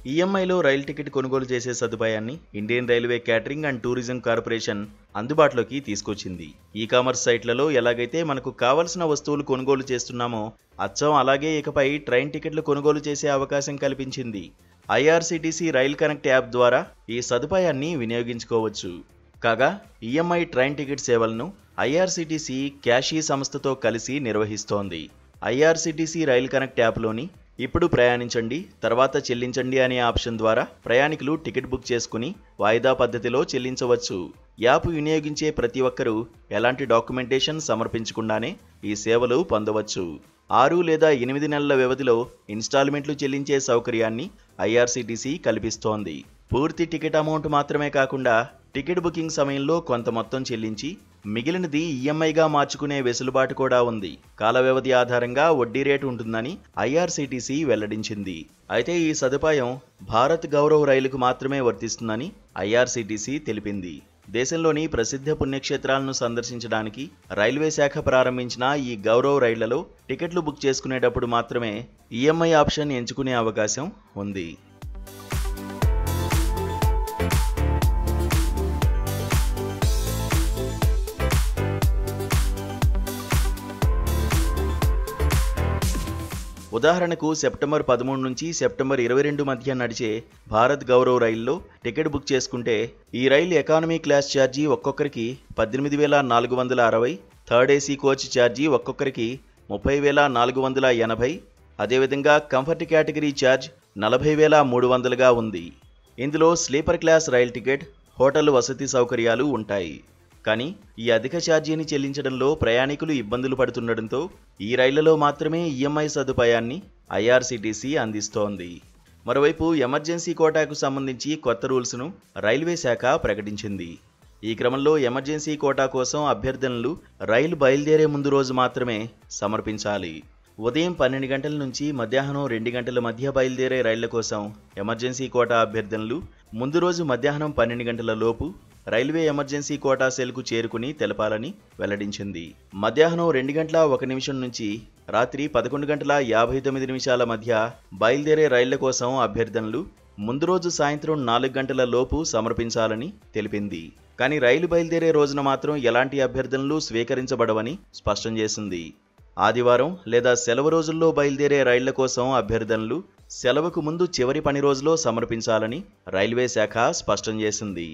ఈఎంఐలో రైలు ticket కొనుగోలు చేసే సదుపాయాన్ని Indian railway catering and tourism corporation అందుబాటులోకి తీసుకొచ్చింది. ఈ-కామర్స్ సైట్లలో ఎలాగైతే మనకు కావలసిన వస్తువులు కొనుగోలు చేస్తున్నామో అచ్చం అలాగే ఇకపై ట్రైన్ టికెట్లు కొనుగోలు చేసే అవకాశం కల్పించింది. ఐఆర్సీటీసీ రైల్ కనెక్ట్ యాప్ ద్వారా ఈ సదుపాయాన్ని వినియోగించుకోవచ్చు. కాగా ఈఎంఐ ట్రైన్ టికెట్ సేవలను ఐఆర్సీటీసీ క్యాషీ సంస్థతో కలిసి నిర్వహిస్తోంది. ఐఆర్సీటీసీ రైల్ కనెక్ట్ యాప్లోని ఇప్పుడు ప్రయాణించండి తర్వాత చెల్లించండి అనే ఆప్షన్ ద్వారా ప్రయాణికులు టికెట్ బుక్ చేసుకుని వాయిదా పద్ధతిలో చెల్లించవచ్చు. యాప్ వినియోగించే ప్రతి ఒక్కరూ ఎలాంటి డాక్యుమెంటేషన్ సమర్పించకుండానే ఈ సేవలు పొందవచ్చు. 6 లేదా 8 నెలల వ్యవధిలో ఇన్స్టాల్మెంట్లు చెల్లించే సౌకర్యాన్ని ఐఆర్సీటీసీ కల్పిస్తోంది. పూర్తి టికెట్ అమౌంట్ మాత్రమే కాకుండా టికెట్ బుకింగ్ సమయంలో కొంత మొత్తం చెల్లించి మిగిలినది ఈఎంఐగా మార్చుకునే వెసులుబాటు కూడా ఉంది. కాల వ్యవధి ఆధారంగా వడ్డీ రేటు ఉంటుందని ఐఆర్సీటీసీ వెల్లడించింది. అయితే ఈ సదుపాయం భారత్ గౌరవ్ రైలుకు మాత్రమే వర్తిస్తుందని ఐఆర్సీటీసీ తెలిపింది. దేశంలోని ప్రసిద్ధ పుణ్యక్షేత్రాలను సందర్శించడానికి రైల్వే శాఖ ప్రారంభించిన ఈ గౌరవ్ రైళ్లలో టికెట్లు బుక్ చేసుకునేటప్పుడు మాత్రమే ఈఎంఐ ఆప్షన్ ఎంచుకునే అవకాశం ఉంది. ఉదాహరణకు సెప్టెంబర్ 13 నుంచి సెప్టెంబర్ 22 మధ్య నడిచే భారత్ గౌరవ్ రైల్లో టికెట్ బుక్ చేసుకుంటే ఈ రైలు ఎకానమీ క్లాస్ ఛార్జీ ఒక్కొక్కరికి 18,460, థర్డ్ ఏసీ కోచ్ ఛార్జీ ఒక్కొక్కరికి 30,480, అదేవిధంగా కంఫర్ట్ కేటగిరీ ఛార్జ్ 40,300గా ఉంది. ఇందులో sleeper class rail ticket, hotel వసతి సౌకర్యాలు ఉంటాయి. కానీ ఈ అధిక ఛార్జీని చెల్లించడంలో ప్రయాణికులు ఇబ్బందులు పడుతుండటంతో ఈ రైళ్లలో మాత్రమే ఈఎంఐ సదుపాయాన్ని ఐఆర్సీటీసీ అందిస్తోంది. మరోవైపు ఎమర్జెన్సీ కోటాకు సంబంధించి కొత్త రూల్స్ను రైల్వే శాఖ ప్రకటించింది. ఈ క్రమంలో ఎమర్జెన్సీ కోటా కోసం అభ్యర్థనలు రైలు బయలుదేరే ముందు రోజు మాత్రమే సమర్పించాలి. ఉదయం 12 గంటల నుంచి మధ్యాహ్నం 2 గంటల మధ్య బయలుదేరే రైళ్ల కోసం ఎమర్జెన్సీ కోటా అభ్యర్థనలు ముందు రోజు మధ్యాహ్నం 12 గంటల లోపు రైల్వే ఎమర్జెన్సీ కోటా సెల్కు చేరుకుని తెలపాలని వెల్లడించింది. మధ్యాహ్నం 2 గంటల 1 నిమిషం నుంచి రాత్రి 11 గంటల 59 నిమిషాల మధ్య బయలుదేరే రైళ్ల కోసం అభ్యర్థనలు ముందు రోజు సాయంత్రం 4 గంటల లోపు సమర్పించాలని తెలిపింది. కానీ రైలు బయలుదేరే రోజున మాత్రం ఎలాంటి అభ్యర్థనలు స్వీకరించబడవని స్పష్టం చేసింది. ఆదివారం లేదా సెలవు రోజుల్లో బయలుదేరే రైళ్ల కోసం అభ్యర్థనలు సెలవుకు ముందు చివరి పని రోజులో సమర్పించాలని రైల్వే శాఖ స్పష్టం చేసింది.